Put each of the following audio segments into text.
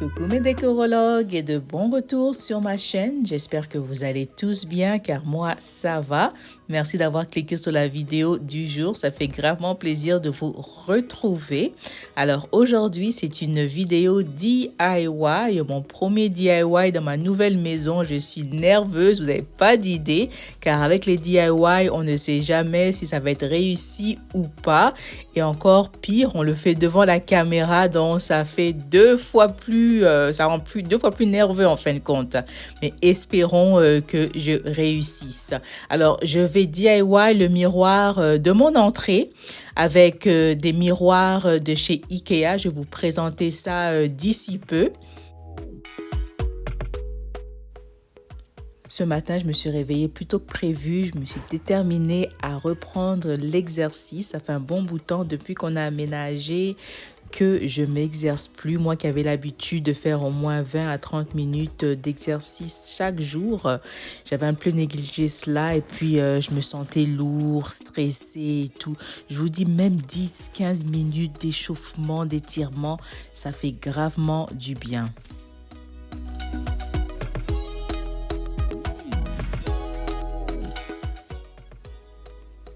Coucou mes décorologues et de bon retour sur ma chaîne. J'espère que vous allez tous bien car moi ça va. Merci d'avoir cliqué sur la vidéo du jour. Ça fait gravement plaisir de vous retrouver. Alors aujourd'hui c'est une vidéo DIY, mon premier DIY dans ma nouvelle maison. Je suis nerveuse, vous n'avez pas d'idée car avec les DIY on ne sait jamais si ça va être réussi ou pas. Et encore pire, on le fait devant la caméra donc ça fait deux fois plus nerveux en fin de compte. Mais espérons que je réussisse. Alors, je vais DIY le miroir de mon entrée avec des miroirs de chez Ikea. Je vais vous présenter ça d'ici peu. Ce matin, je me suis réveillée plus tôt que prévu. Je me suis déterminée à reprendre l'exercice. Ça fait un bon bout de temps depuis qu'on a aménagé que je m'exerce plus. Moi qui avais l'habitude de faire au moins 20 à 30 minutes d'exercice chaque jour, j'avais un peu négligé cela et puis je me sentais lourd, stressée et tout. Je vous dis même 10-15 minutes d'échauffement, d'étirement, ça fait gravement du bien.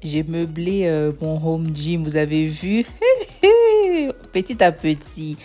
J'ai meublé mon home gym, vous avez vu? Petit à petit.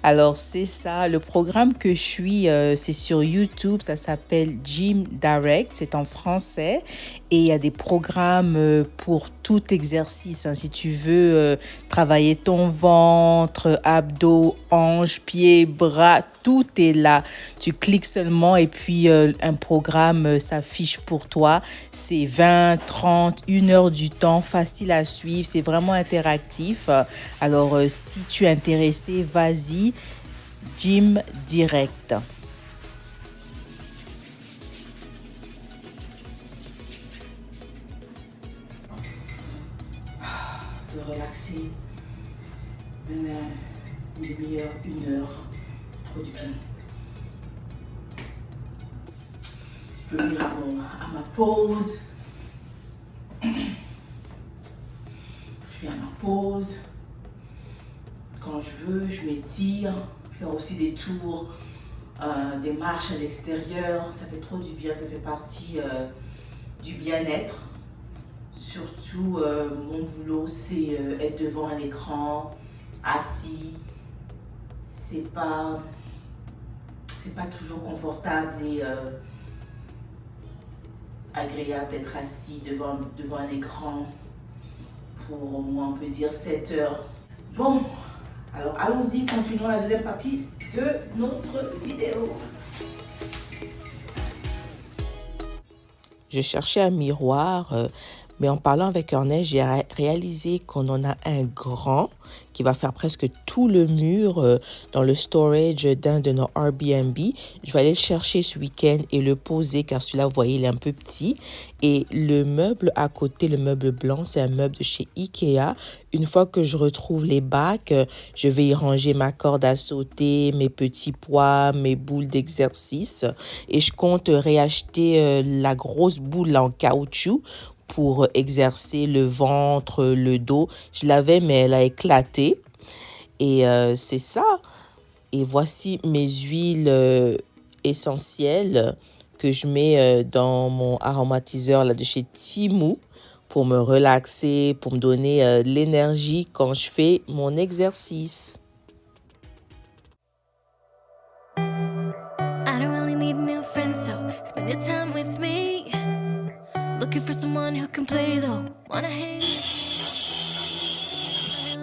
Alors, c'est ça. Le programme que je suis, c'est sur YouTube. Ça s'appelle Gym Direct. C'est en français. Et il y a des programmes pour tout exercice. Si tu veux travailler ton ventre, abdos, hanches, pieds, bras, tout est là. Tu cliques seulement et puis un programme s'affiche pour toi. C'est 20, 30, 1 heure du temps. Facile à suivre. C'est vraiment interactif. Alors, si tu es intéressé, vas-y, Gym Direct. De relaxer, même une demi-heure, 1 heure, trop du bien. Je peux venir à ma pause. Je viens à ma pause. Quand je veux, je m'étire, faire aussi des tours, des marches à l'extérieur. Ça fait trop du bien, ça fait partie du bien-être. Surtout, mon boulot, c'est être devant un écran, assis. C'est pas toujours confortable et agréable d'être assis devant un écran pour au moins, on peut dire, 7 heures. Bon. Alors allons-y, continuons la deuxième partie de notre vidéo. Je cherchais un miroir, mais en parlant avec Ernest, j'ai réalisé qu'on en a un grand qui va faire presque tout le mur dans le storage d'un de nos Airbnb. Je vais aller le chercher ce week-end et le poser car celui-là, vous voyez, il est un peu petit. Et le meuble à côté, le meuble blanc, c'est un meuble de chez Ikea. Une fois que je retrouve les bacs, je vais y ranger ma corde à sauter, mes petits poids, mes boules d'exercice. Et je compte réacheter la grosse boule en caoutchouc pour exercer le ventre, le dos. Je l'avais, mais elle a éclaté. Et c'est ça. Et voici mes huiles essentielles que je mets dans mon aromatiseur là, de chez Temu pour me relaxer, pour me donner l'énergie quand je fais mon exercice. I don't really need new friends, so spend your time with me. Looking for someone who can play though, wanna hang.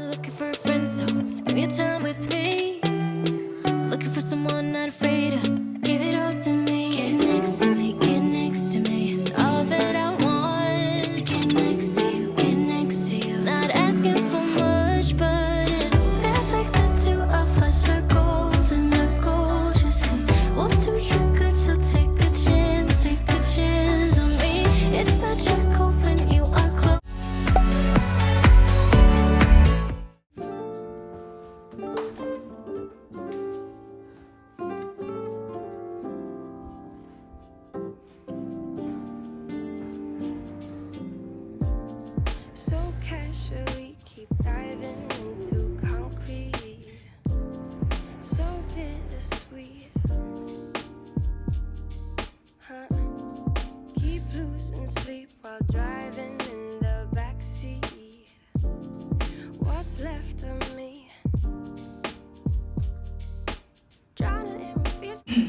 Looking for a friend, so spend your time with me. Looking for someone not afraid to give it all to me. Get next to me, get next to me. All that I want is to get next to you, get next to you. Not asking for much, but it feels like the two of us are golden, are gold, you see. We'll do you good, so take a chance on me. It's magical when you are close.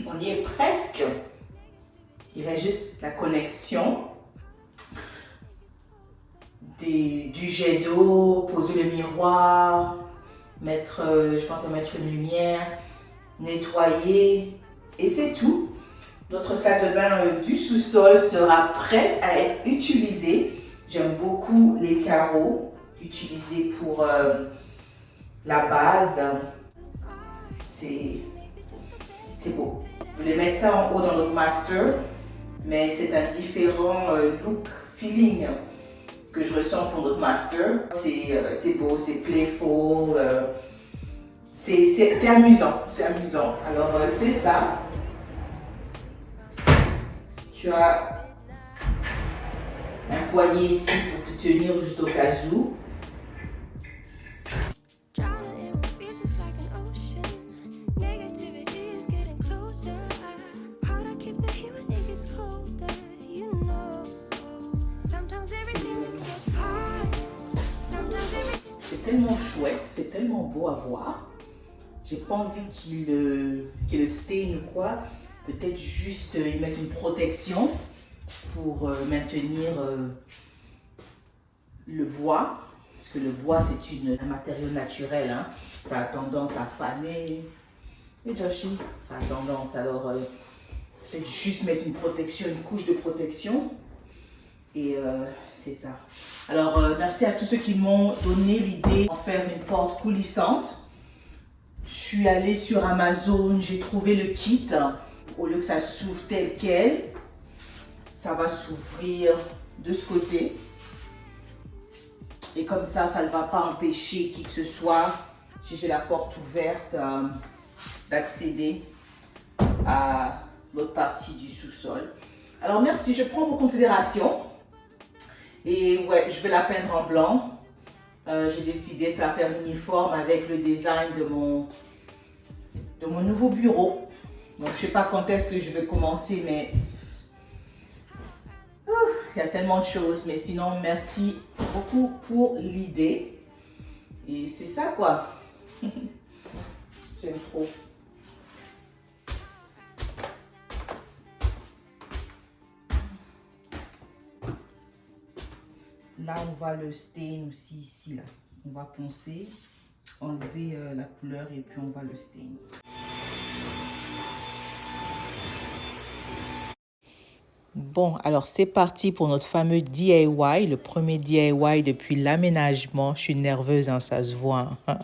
On y est presque. Il reste juste la connexion du jet d'eau, poser le miroir, je pense à mettre une lumière, nettoyer et c'est tout. Notre salle de bain du sous-sol sera prêt à être utilisé. J'aime beaucoup les carreaux utilisés pour la base. C'est beau. Je voulais mettre ça en haut dans notre master, mais c'est un différent look, feeling que je ressens pour notre master. C'est beau, c'est playful, c'est amusant, c'est amusant. Alors c'est ça. Tu as un poignet ici pour te tenir juste au cas où. C'est tellement chouette, c'est tellement beau à voir. J'ai pas envie qu'il le stain ou quoi. Peut-être juste y mettre une protection pour maintenir le bois. Parce que le bois, c'est un matériau naturel. Hein. Ça a tendance à faner. Et Joshi, ça a tendance. Alors, peut-être juste mettre une protection, une couche de protection. Et c'est ça. Alors, merci à tous ceux qui m'ont donné l'idée d'en faire une porte coulissante. Je suis allée sur Amazon, j'ai trouvé le kit. Au lieu que ça s'ouvre tel quel, ça va s'ouvrir de ce côté. Et comme ça ne va pas empêcher qui que ce soit, si j'ai la porte ouverte, d'accéder à l'autre partie du sous-sol. Alors merci, je prends vos considérations. Et ouais, je vais la peindre en blanc. J'ai décidé ça va faire uniforme avec le design de mon nouveau bureau. Donc je ne sais pas quand est-ce que je vais commencer, mais il y a tellement de choses. Mais sinon, merci beaucoup pour l'idée. Et c'est ça quoi. J'aime trop. Là, on va le stain aussi ici. Là. On va poncer, enlever la couleur et puis on va le stain. Bon, alors c'est parti pour notre fameux DIY, le premier DIY depuis l'aménagement. Je suis nerveuse, hein, ça se voit. Hein.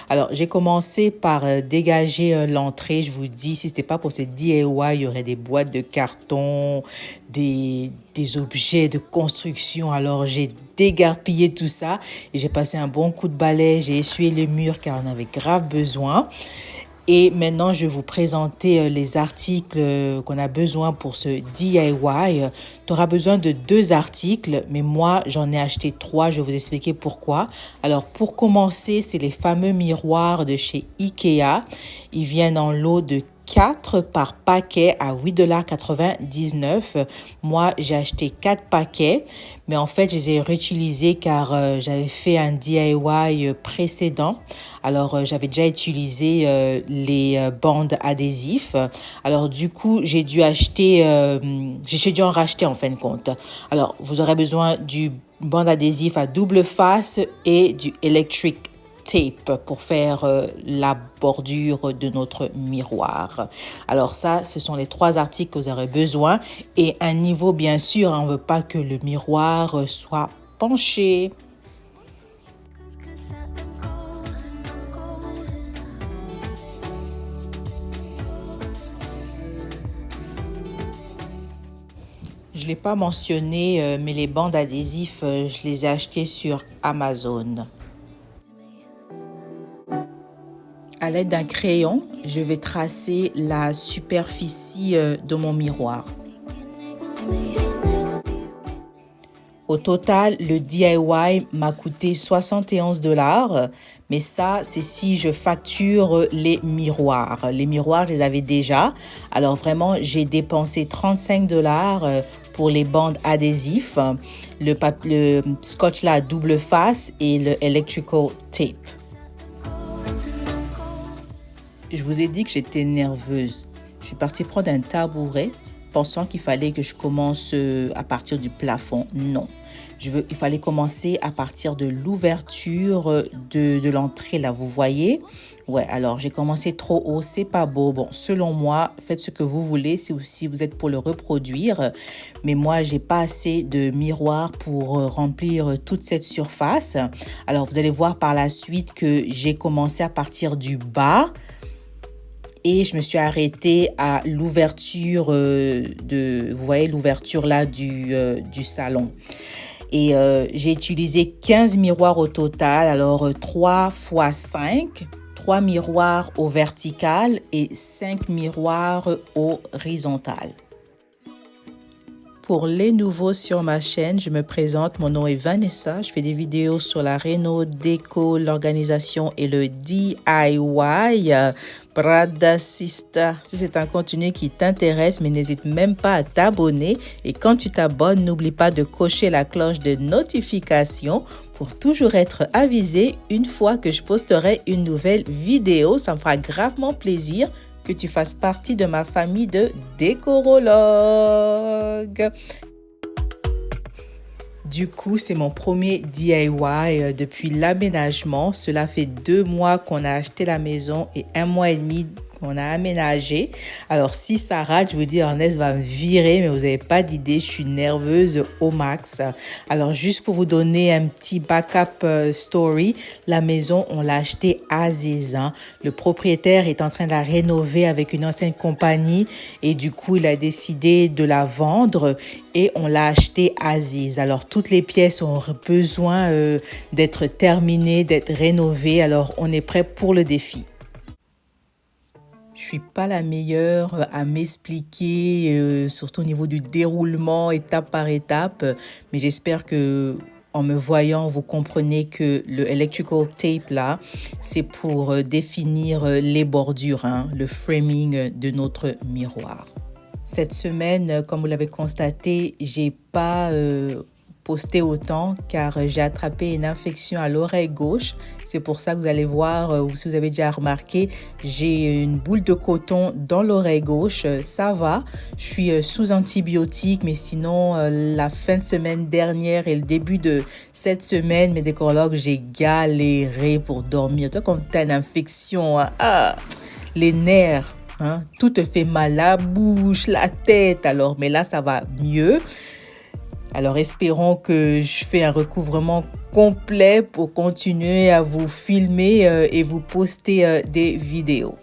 Alors, j'ai commencé par dégager l'entrée. Je vous dis, si ce n'était pas pour ce DIY, il y aurait des boîtes de carton, des objets de construction. Alors, j'ai dégarpillé tout ça et j'ai passé un bon coup de balai. J'ai essuyé les murs car on avait grave besoin. Et maintenant, je vais vous présenter les articles qu'on a besoin pour ce DIY. Tu auras besoin de 2 articles, mais moi, j'en ai acheté 3. Je vais vous expliquer pourquoi. Alors, pour commencer, c'est les fameux miroirs de chez Ikea. Ils viennent en lot de 4 par paquet à 8,99 $. Moi, j'ai acheté 4 paquets, mais en fait, je les ai réutilisés car j'avais fait un DIY précédent. Alors, j'avais déjà utilisé les bandes adhésifs. Alors, du coup, j'ai dû en racheter en fin de compte. Alors, vous aurez besoin du bande adhésif à double face et du electric tape pour faire la bordure de notre miroir. Alors ça, ce sont les 3 articles que vous aurez besoin et un niveau bien sûr, on ne veut pas que le miroir soit penché. Je ne l'ai pas mentionné, mais les bandes adhésifs, je les ai achetées sur Amazon. À l'aide d'un crayon, je vais tracer la superficie de mon miroir. Au total, le DIY m'a coûté 71 $, mais ça, c'est si je facture les miroirs. Les miroirs, je les avais déjà. Alors vraiment, j'ai dépensé 35 $ pour les bandes adhésifs, le scotch là à double face et le electrical tape. Je vous ai dit que j'étais nerveuse. Je suis partie prendre un tabouret, pensant qu'il fallait que je commence à partir du plafond. Non. Il fallait commencer à partir de l'ouverture de l'entrée, là, vous voyez? Ouais, alors j'ai commencé trop haut, c'est pas beau. Bon, selon moi, faites ce que vous voulez si vous êtes pour le reproduire. Mais moi, j'ai pas assez de miroirs pour remplir toute cette surface. Alors, vous allez voir par la suite que j'ai commencé à partir du bas. Et je me suis arrêtée à l'ouverture vous voyez l'ouverture là du salon. Et j'ai utilisé 15 miroirs au total, alors 3 x 5, 3 miroirs au vertical et 5 miroirs au horizontal. Pour les nouveaux sur ma chaîne, je me présente, mon nom est Vanessa, je fais des vidéos sur la réno, déco, l'organisation et le DIY. Brada Sista, si c'est un contenu qui t'intéresse, mais n'hésite même pas à t'abonner. Et quand tu t'abonnes, n'oublie pas de cocher la cloche de notification pour toujours être avisé une fois que je posterai une nouvelle vidéo. Ça me fera gravement plaisir que tu fasses partie de ma famille de décorologues. Du coup, c'est mon premier DIY depuis l'aménagement. Cela fait 2 mois qu'on a acheté la maison et 1 mois et demi qu'on a aménagé. Alors, si ça rate, je vous dis, Ernest va me virer, mais vous n'avez pas d'idée, je suis nerveuse au max. Alors, juste pour vous donner un petit backup story, la maison, on l'a achetée à Zézan. Le propriétaire est en train de la rénover avec une ancienne compagnie et du coup, il a décidé de la vendre et on l'a achetée à Ziz. Alors, toutes les pièces ont besoin d'être terminées, d'être rénovées. Alors, on est prêt pour le défi. Je suis pas la meilleure à m'expliquer, surtout au niveau du déroulement, étape par étape, mais j'espère que en me voyant, vous comprenez que le electrical tape là, c'est pour définir les bordures, hein, le framing de notre miroir. Cette semaine, comme vous l'avez constaté, j'ai pas posté autant car j'ai attrapé une infection à l'oreille gauche. C'est pour ça que vous allez voir, ou si vous avez déjà remarqué, j'ai une boule de coton dans l'oreille gauche. Ça va, je suis sous antibiotiques, mais sinon, la fin de semaine dernière et le début de cette semaine, mes décorologues, j'ai galéré pour dormir. Toi, quand tu as une infection, les nerfs, hein, tout te fait mal, la bouche, la tête. Alors, mais là, ça va mieux. Alors, espérons que je fais un recouvrement complet pour continuer à vous filmer et vous poster des vidéos.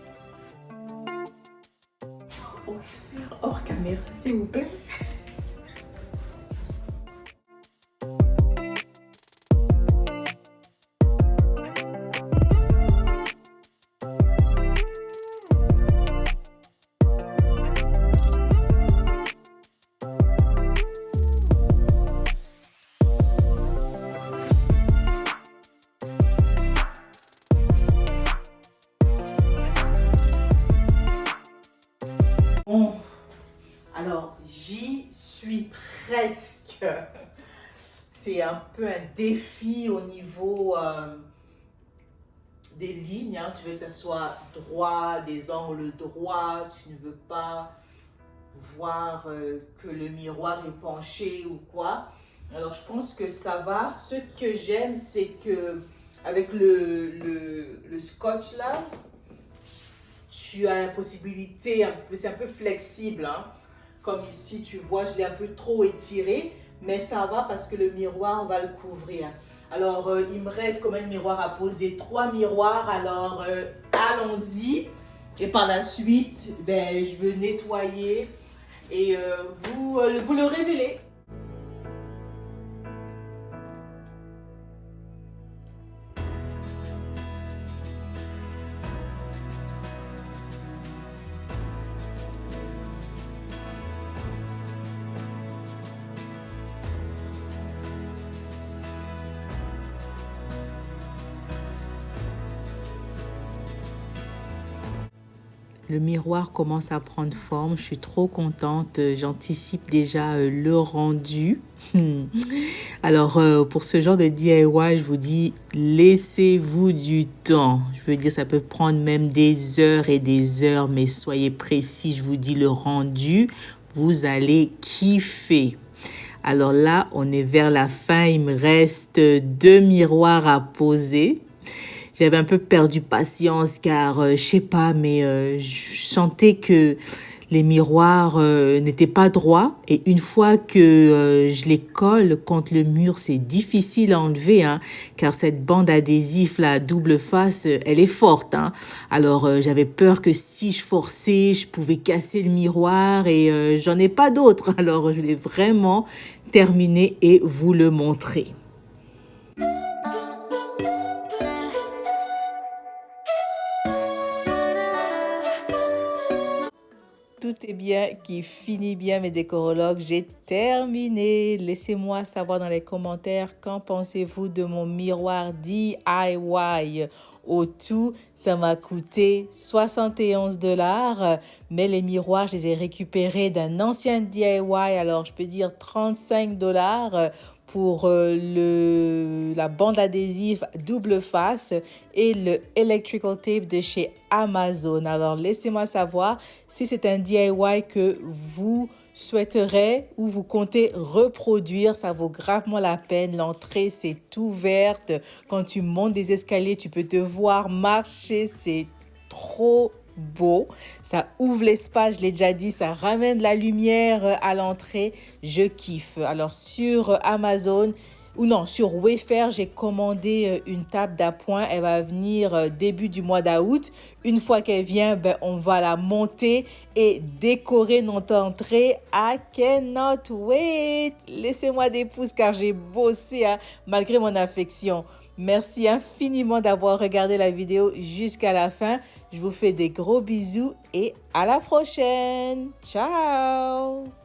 Hors caméra, s'il vous plaît. Bon, alors j'y suis presque. C'est un peu un défi au niveau des lignes. Hein. Tu veux que ça soit droit, des angles droits. Tu ne veux pas voir que le miroir est penché ou quoi. Alors je pense que ça va. Ce que j'aime, c'est que avec le scotch là, tu as la possibilité, c'est un peu flexible, hein. Comme ici, tu vois, je l'ai un peu trop étiré, mais ça va parce que le miroir va le couvrir. Alors, il me reste comme un miroir à poser, 3 miroirs, alors allons-y. Et par la suite, ben, je veux nettoyer et vous le révélez. le miroir commence à prendre forme. Je suis trop contente. J'anticipe déjà le rendu. Alors, pour ce genre de DIY, je vous dis, laissez-vous du temps. Je veux dire, ça peut prendre même des heures et des heures, mais soyez précis. Je vous dis, le rendu, vous allez kiffer. Alors là, on est vers la fin. Il me reste 2 miroirs à poser. J'avais un peu perdu patience car, je sais pas, mais je sentais que les miroirs n'étaient pas droits. Et une fois que je les colle contre le mur, c'est difficile à enlever, hein, car cette bande adhésif, la double face, elle est forte. Hein. Alors, j'avais peur que si je forçais, je pouvais casser le miroir et j'en ai pas d'autre. Alors, je l'ai vraiment terminé et vous le montrer. Tout est bien qui finit bien, mes décorologues. J'ai terminé. Laissez-moi savoir dans les commentaires qu'en pensez-vous de mon miroir DIY. Au tout, ça m'a coûté 71 $, mais les miroirs, je les ai récupérés d'un ancien DIY, alors je peux dire 35 $ pour la bande adhésive double face et le electrical tape de chez Amazon. Alors, laissez-moi savoir si c'est un DIY que vous souhaiterez ou vous comptez reproduire. Ça vaut gravement la peine. L'entrée, c'est ouverte. Quand tu montes des escaliers, tu peux te voir marcher. C'est trop beau, ça ouvre l'espace, je l'ai déjà dit, ça ramène la lumière à l'entrée, je kiffe. Alors sur Amazon, ou non, sur Wayfair, j'ai commandé une table d'appoint. Elle va venir début du mois d'août. Une fois qu'elle vient, ben, on va la monter et décorer notre entrée. I cannot wait. Laissez-moi des pouces car j'ai bossé, hein, malgré mon affection. Merci infiniment d'avoir regardé la vidéo jusqu'à la fin. Je vous fais des gros bisous et à la prochaine. Ciao!